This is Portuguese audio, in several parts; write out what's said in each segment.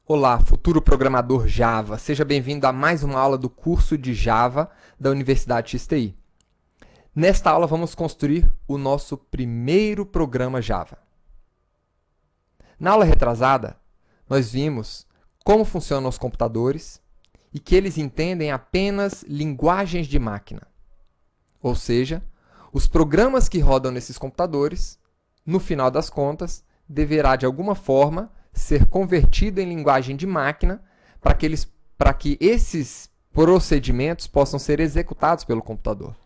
Olá, futuro programador Java. Seja bem-vindo a mais uma aula do curso de Java da Universidade XTI. Nesta aula, vamos construir o nosso primeiro programa Java. Na aula retrasada, nós vimos como funcionam os computadores e que eles entendem apenas linguagens de máquina. Ou seja, os programas que rodam nesses computadores, no final das contas, deverá de alguma forma ser convertido em linguagem de máquina para que esses procedimentos possam ser executados pelo computador.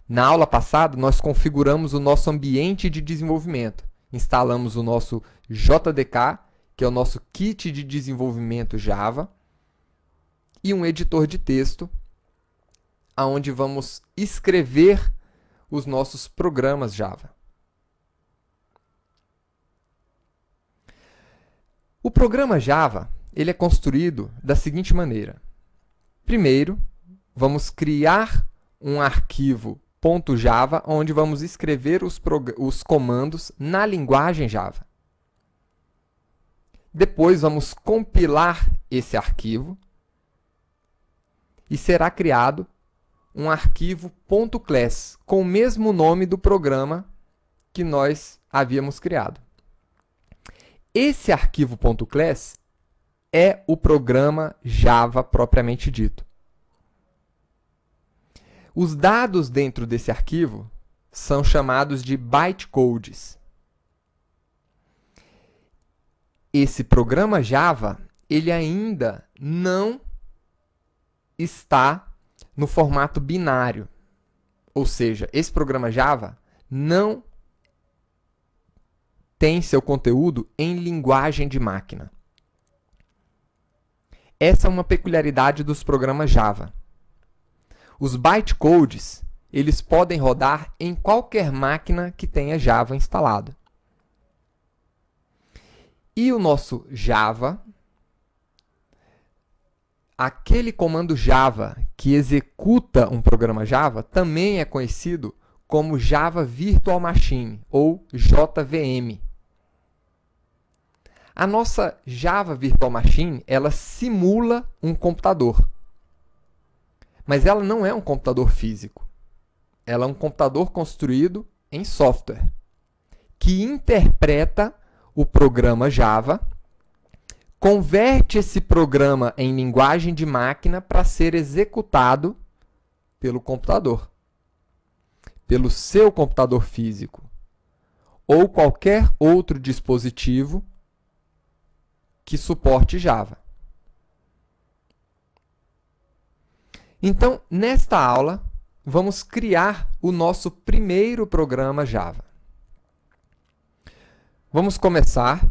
Na aula passada, nós configuramos o nosso ambiente de desenvolvimento. Instalamos o nosso JDK, que é o nosso kit de desenvolvimento Java, e um editor de texto, onde vamos escrever os nossos programas Java. O programa Java ele é construído da seguinte maneira. Primeiro, vamos criar um arquivo .java, onde vamos escrever os comandos na linguagem Java. Depois, vamos compilar esse arquivo e será criado um arquivo .class com o mesmo nome do programa que nós havíamos criado. Esse arquivo .class é o programa Java propriamente dito. Os dados dentro desse arquivo são chamados de bytecodes. Esse programa Java, ele ainda não está no formato binário. Ou seja, esse programa Java não tem seu conteúdo em linguagem de máquina. Essa é uma peculiaridade dos programas Java. Os bytecodes, eles podem rodar em qualquer máquina que tenha Java instalado. E o nosso Java, aquele comando Java que executa um programa Java, também é conhecido como Java Virtual Machine, ou JVM. A nossa Java Virtual Machine, ela simula um computador. Mas ela não é um computador físico. Ela é um computador construído em software, que interpreta o programa Java, converte esse programa em linguagem de máquina para ser executado pelo computador, pelo seu computador físico, ou qualquer outro dispositivo que suporte Java. Então, nesta aula, vamos criar o nosso primeiro programa Java. Vamos começar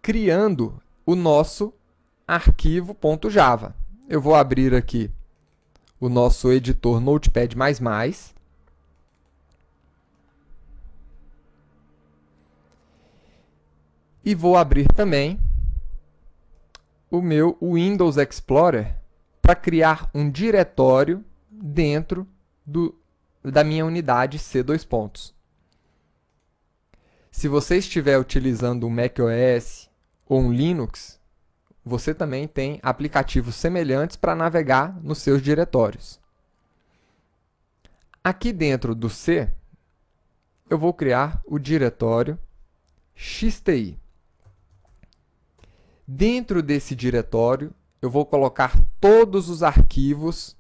criando o nosso arquivo .java. Eu vou abrir aqui o nosso editor Notepad++. E vou abrir também o meu Windows Explorer para criar um diretório dentro da minha unidade C++. Se você estiver utilizando um macOS ou um Linux, você também tem aplicativos semelhantes para navegar nos seus diretórios. Aqui dentro do C, eu vou criar o diretório XTI. Dentro desse diretório, eu vou colocar todos os arquivos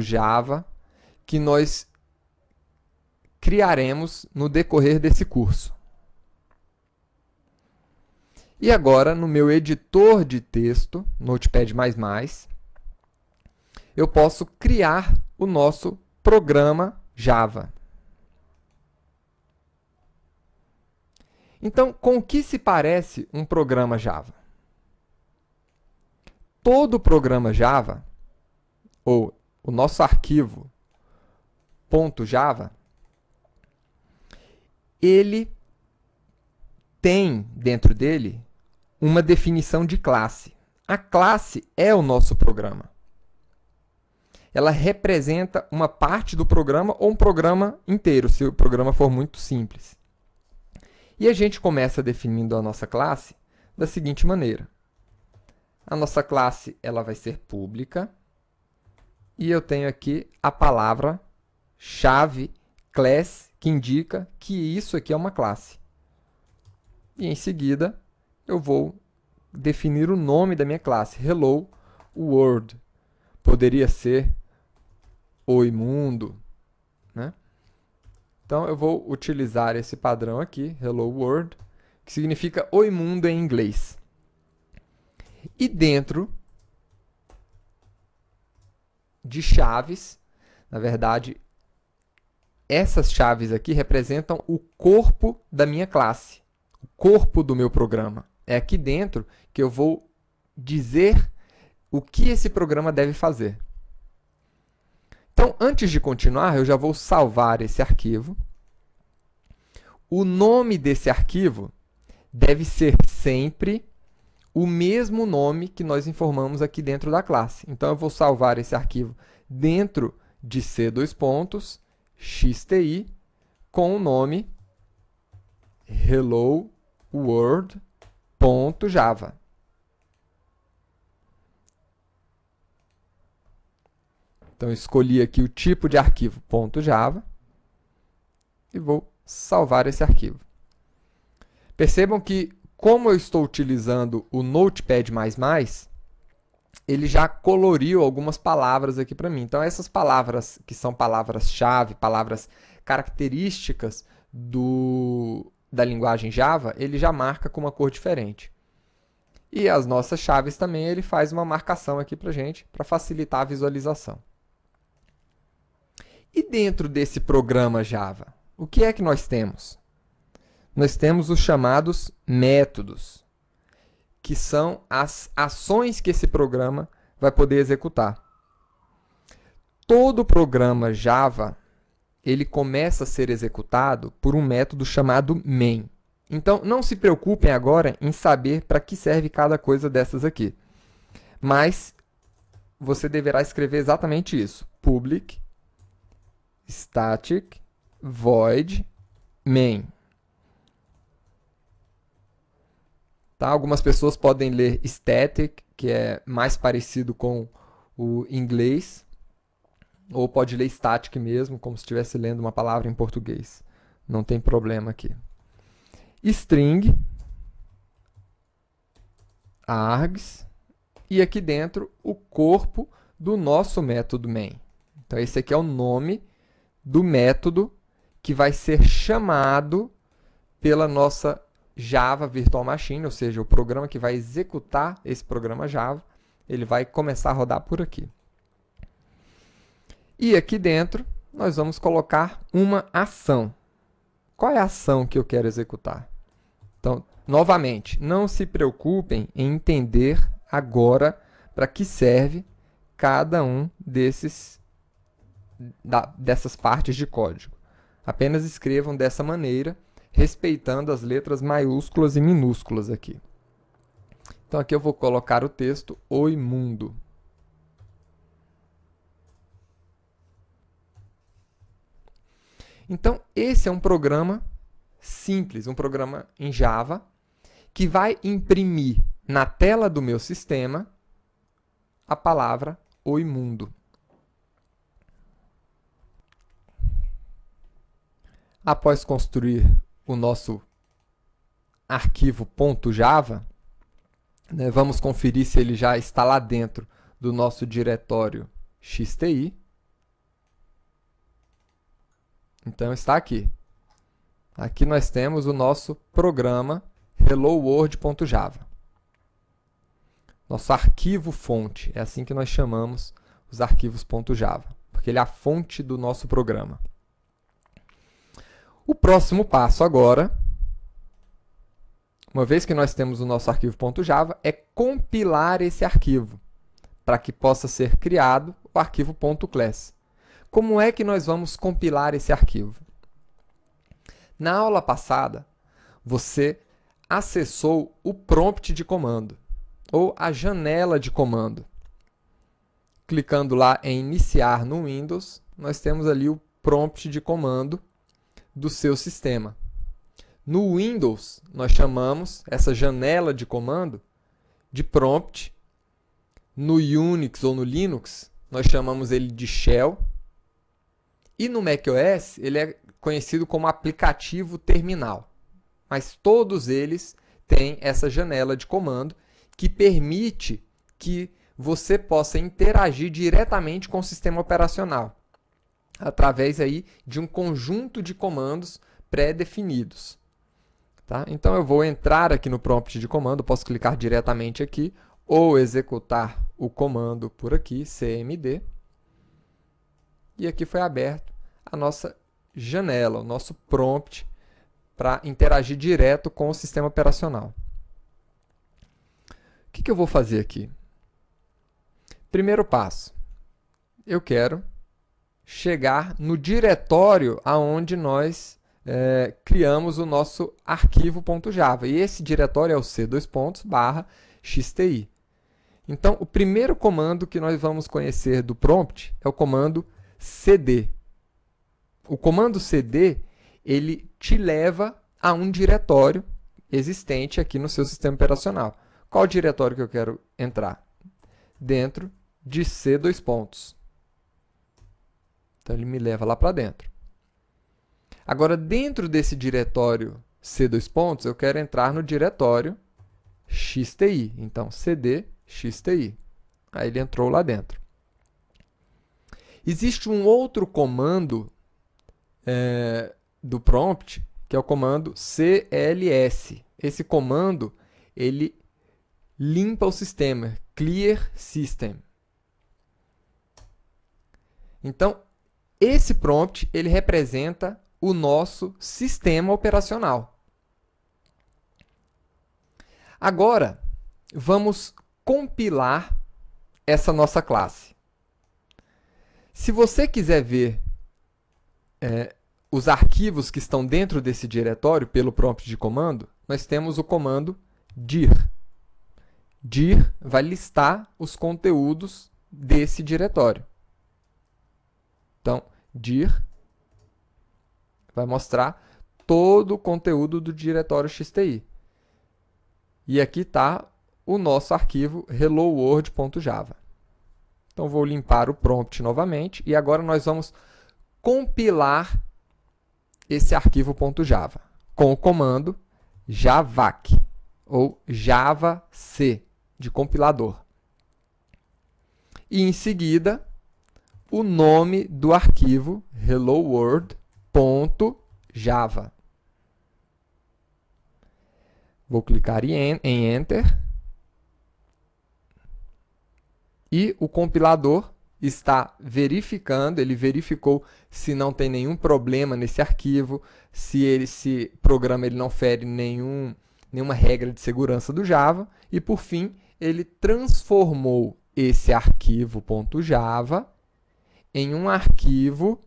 .java que nós criaremos no decorrer desse curso. E agora, no meu editor de texto, Notepad++, eu posso criar o nosso programa Java. Então, com o que se parece um programa Java? Todo programa Java, ou o nosso arquivo .java, ele tem dentro dele uma definição de classe. A classe é o nosso programa. Ela representa uma parte do programa ou um programa inteiro, se o programa for muito simples. E a gente começa definindo a nossa classe da seguinte maneira. A nossa classe ela vai ser pública e eu tenho aqui a palavra-chave class, que indica que isso aqui é uma classe. E em seguida, eu vou definir o nome da minha classe, Hello World. Poderia ser Oi Mundo, né? Então, eu vou utilizar esse padrão aqui, Hello World, que significa Oi Mundo em inglês. E dentro de chaves, na verdade, essas chaves aqui representam o corpo da minha classe, o corpo do meu programa. É aqui dentro que eu vou dizer o que esse programa deve fazer. Então, antes de continuar, eu já vou salvar esse arquivo. O nome desse arquivo deve ser sempre o mesmo nome que nós informamos aqui dentro da classe. Então, eu vou salvar esse arquivo dentro de C:\XTI com o nome Hello World.java. Então, escolhi aqui o tipo de arquivo .java e vou salvar esse arquivo. Percebam que, como eu estou utilizando o Notepad++, ele já coloriu algumas palavras aqui para mim. Então, essas palavras que são palavras-chave, palavras características da linguagem Java, ele já marca com uma cor diferente. E as nossas chaves também, ele faz uma marcação aqui para a gente, para facilitar a visualização. E dentro desse programa Java, o que é que nós temos? Nós temos os chamados métodos, que são as ações que esse programa vai poder executar. Todo programa Java, ele começa a ser executado por um método chamado main. Então, não se preocupem agora em saber para que serve cada coisa dessas aqui. Mas você deverá escrever exatamente isso. Public static void main. Tá? Algumas pessoas podem ler static, que é mais parecido com o inglês, ou pode ler static mesmo, como se estivesse lendo uma palavra em português. Não tem problema aqui. String, args, e aqui dentro o corpo do nosso método main. Então, esse aqui é o nome do método que vai ser chamado pela nossa Java Virtual Machine, ou seja, o programa que vai executar esse programa Java, ele vai começar a rodar por aqui. E aqui dentro, nós vamos colocar uma ação. Qual é a ação que eu quero executar? Então, novamente, não se preocupem em entender agora para que serve cada um dessas partes de código. Apenas escrevam dessa maneira, respeitando as letras maiúsculas e minúsculas aqui. Então, aqui eu vou colocar o texto Oi Mundo. Então, esse é um programa simples, um programa em Java, que vai imprimir na tela do meu sistema a palavra Oi Mundo. Após construir o nosso arquivo .java, né, vamos conferir se ele já está lá dentro do nosso diretório XTI. Então, está aqui. Aqui nós temos o nosso programa helloworld.java. Nosso arquivo fonte, é assim que nós chamamos os arquivos .java, porque ele é a fonte do nosso programa. O próximo passo agora, uma vez que nós temos o nosso arquivo .java, é compilar esse arquivo, para que possa ser criado o arquivo .class. Como é que nós vamos compilar esse arquivo? Na aula passada, você acessou o prompt de comando, ou a janela de comando. Clicando lá em iniciar no Windows, nós temos ali o prompt de comando do seu sistema. No Windows, nós chamamos essa janela de comando de prompt. No Unix ou no Linux, nós chamamos ele de shell. E no macOS, ele é conhecido como aplicativo terminal. Mas todos eles têm essa janela de comando que permite que você possa interagir diretamente com o sistema operacional, através aí de um conjunto de comandos pré-definidos. Tá? Então, eu vou entrar aqui no prompt de comando, posso clicar diretamente aqui, ou executar o comando por aqui, cmd, e aqui foi aberto a nossa janela, o nosso prompt para interagir direto com o sistema operacional. O que eu vou fazer aqui? Primeiro passo, eu quero chegar no diretório aonde nós criamos o nosso arquivo.java. E esse diretório é o c:/xti. Então, o primeiro comando que nós vamos conhecer do prompt é o comando cd. O comando cd, ele te leva a um diretório existente aqui no seu sistema operacional. Qual diretório que eu quero entrar? Dentro de c:/. Então, ele me leva lá para dentro. Agora, dentro desse diretório c:/, eu quero entrar no diretório xti. Então, cd xti. Aí ele entrou lá dentro. Existe um outro comando do prompt, que é o comando cls. Esse comando, ele limpa o sistema, clear system. Então, esse prompt, ele representa o nosso sistema operacional. Agora, vamos compilar essa nossa classe. Se você quiser ver os arquivos que estão dentro desse diretório pelo prompt de comando, nós temos o comando dir. Dir vai listar os conteúdos desse diretório. Então, dir vai mostrar todo o conteúdo do diretório xti. E aqui está o nosso arquivo helloworld.java. Então, vou limpar o prompt novamente e agora nós vamos compilar esse arquivo.java com o comando javac ou javac de compilador. E em seguida, o nome do arquivo helloworld.java. Vou clicar em Enter. E o compilador está verificando, ele verificou se não tem nenhum problema nesse arquivo, se esse programa ele não fere nenhuma regra de segurança do Java. E, por fim, ele transformou esse arquivo.java em um arquivo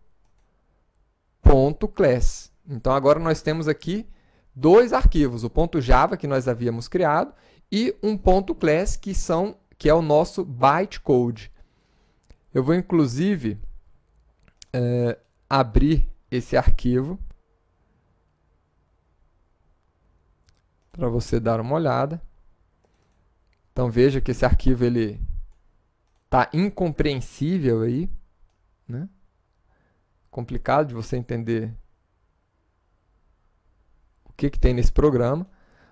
.class. Então, agora nós temos aqui dois arquivos, o .java que nós havíamos criado e um .class que é o nosso bytecode. Eu vou, inclusive, abrir esse arquivo para você dar uma olhada. Então, veja que esse arquivo está incompreensível aí, né? Complicado de você entender o que tem nesse programa.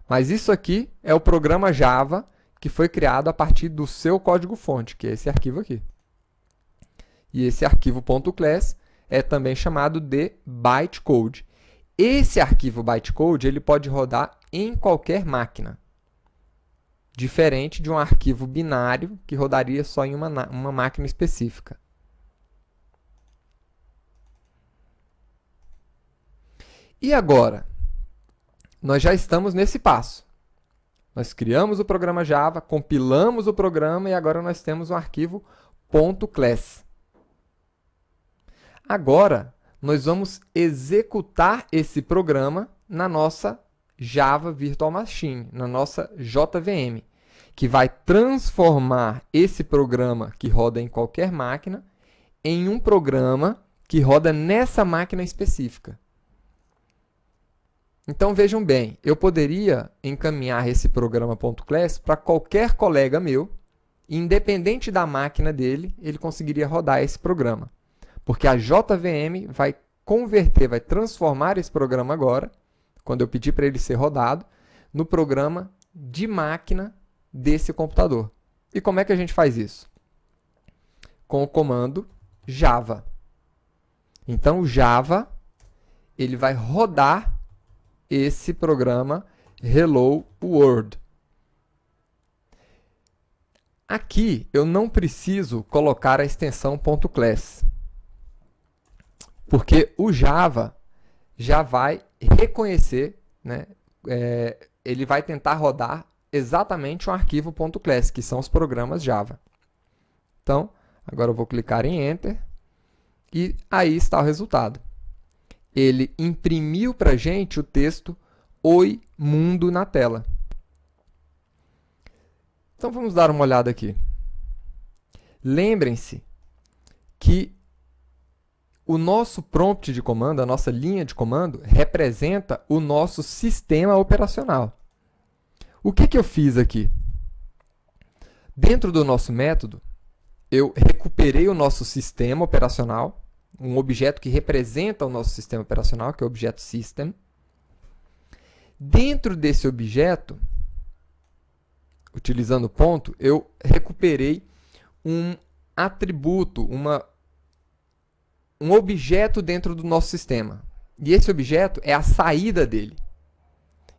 Mas isso aqui é o programa Java que foi criado a partir do seu código-fonte, que é esse arquivo aqui. E esse arquivo .class é também chamado de bytecode. Esse arquivo bytecode ele pode rodar em qualquer máquina, diferente de um arquivo binário que rodaria só em uma máquina específica. E agora? Nós já estamos nesse passo. Nós criamos o programa Java, compilamos o programa e agora nós temos um arquivo .class. Agora, nós vamos executar esse programa na nossa Java Virtual Machine, na nossa JVM, que vai transformar esse programa que roda em qualquer máquina em um programa que roda nessa máquina específica. Então vejam bem, eu poderia encaminhar esse programa.class para qualquer colega meu, independente da máquina dele, ele conseguiria rodar esse programa. Porque a JVM vai converter, vai transformar esse programa agora, quando eu pedir para ele ser rodado, no programa de máquina desse computador. E como é que a gente faz isso? Com o comando Java. Então, o Java ele vai rodar esse programa Hello World. Aqui eu não preciso colocar a extensão .class, porque o Java já vai reconhecer, né, ele vai tentar rodar exatamente um arquivo .class, que são os programas Java. Então, agora eu vou clicar em Enter e aí está o resultado. Ele imprimiu para a gente o texto Oi Mundo na tela. Então vamos dar uma olhada aqui. Lembrem-se que o nosso prompt de comando, a nossa linha de comando, representa o nosso sistema operacional. O que eu fiz aqui? Dentro do nosso método, eu recuperei o nosso sistema operacional, um objeto que representa o nosso sistema operacional, que é o objeto system. Dentro desse objeto, utilizando o ponto, eu recuperei um atributo, um objeto dentro do nosso sistema. E esse objeto é a saída dele.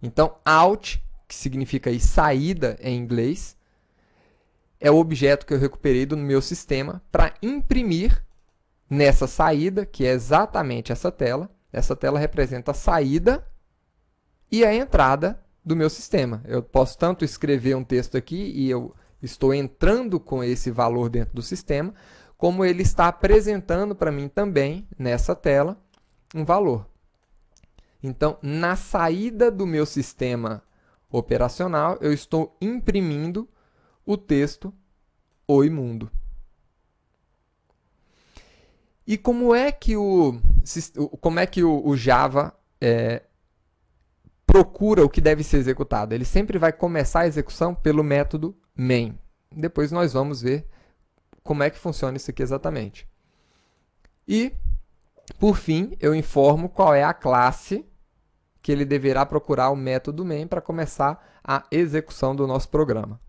Então, out, que significa aí saída em inglês, é o objeto que eu recuperei do meu sistema para imprimir nessa saída, que é exatamente essa tela. Essa tela representa a saída e a entrada do meu sistema. Eu posso tanto escrever um texto aqui e eu estou entrando com esse valor dentro do sistema, como ele está apresentando para mim também, nessa tela, um valor. Então, na saída do meu sistema operacional, eu estou imprimindo o texto Oi Mundo. E como é que o Java procura o que deve ser executado? Ele sempre vai começar a execução pelo método main. Depois nós vamos ver como é que funciona isso aqui exatamente. E, por fim, eu informo qual é a classe que ele deverá procurar o método main para começar a execução do nosso programa.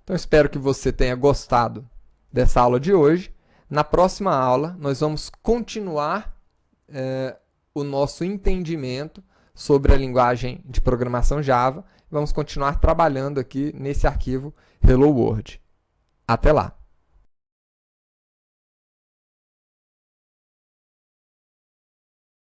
Então, espero que você tenha gostado dessa aula de hoje. Na próxima aula, nós vamos continuar o nosso entendimento sobre a linguagem de programação Java. Vamos continuar trabalhando aqui nesse arquivo Hello World. Até lá!